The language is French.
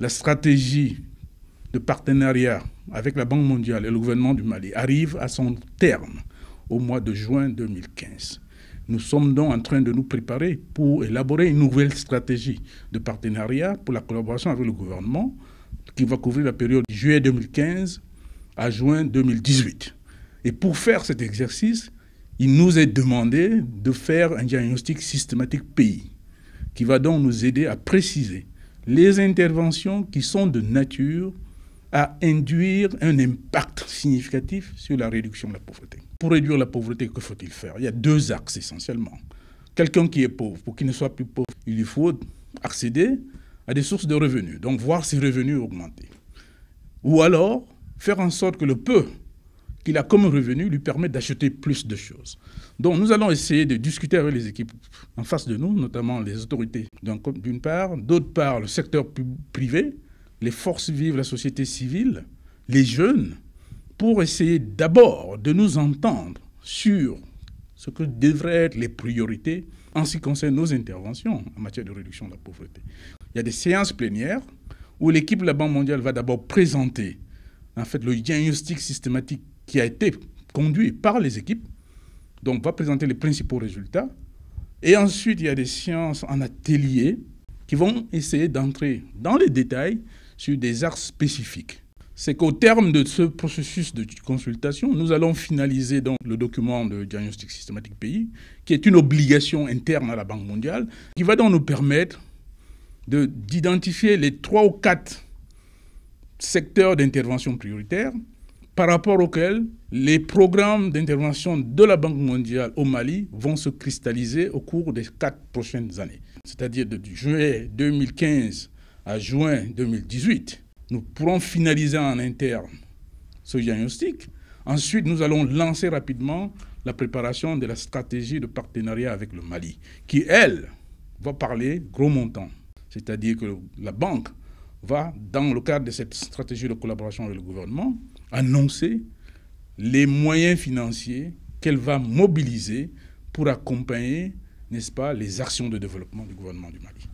la stratégie de partenariat avec la Banque mondiale et le gouvernement du Mali arrive à son terme au mois de juin 2015. Nous sommes donc en train de nous préparer pour élaborer une nouvelle stratégie de partenariat pour la collaboration avec le gouvernement qui va couvrir la période de juillet 2015 à juin 2018. Et pour faire cet exercice, il nous est demandé de faire un diagnostic systématique pays qui va donc nous aider à préciser les interventions qui sont de nature à induire un impact significatif sur la réduction de la pauvreté. Pour réduire la pauvreté, que faut-il faire? Il y a deux axes essentiellement. Quelqu'un qui est pauvre, pour qu'il ne soit plus pauvre, il lui faut accéder à des sources de revenus, donc voir ses revenus augmenter. Ou alors, faire en sorte que le peu qu'il a comme revenu lui permette d'acheter plus de choses. Donc nous allons essayer de discuter avec les équipes en face de nous, notamment les autorités d'une part, d'autre part le secteur privé, les forces vives, la société civile, les jeunes, pour essayer d'abord de nous entendre sur ce que devraient être les priorités en ce qui concerne nos interventions en matière de réduction de la pauvreté. Il y a des séances plénières où l'équipe de la Banque mondiale va d'abord présenter en fait le diagnostic systématique qui a été conduit par les équipes, donc va présenter les principaux résultats. Et ensuite, il y a des séances en atelier qui vont essayer d'entrer dans les détails sur des axes spécifiques. C'est qu'au terme de ce processus de consultation, nous allons finaliser donc le document de diagnostic systématique pays, qui est une obligation interne à la Banque mondiale, qui va donc nous permettre d'identifier les 3 ou 4 secteurs d'intervention prioritaires par rapport auxquels les programmes d'intervention de la Banque mondiale au Mali vont se cristalliser au cours des 4 prochaines années. C'est-à-dire de juillet 2015 à juin 2018, nous pourrons finaliser en interne ce diagnostic. Ensuite, nous allons lancer rapidement la préparation de la stratégie de partenariat avec le Mali, qui, elle, va parler gros montants. C'est-à-dire que la banque va, dans le cadre de cette stratégie de collaboration avec le gouvernement, annoncer les moyens financiers qu'elle va mobiliser pour accompagner, n'est-ce pas, les actions de développement du gouvernement du Mali.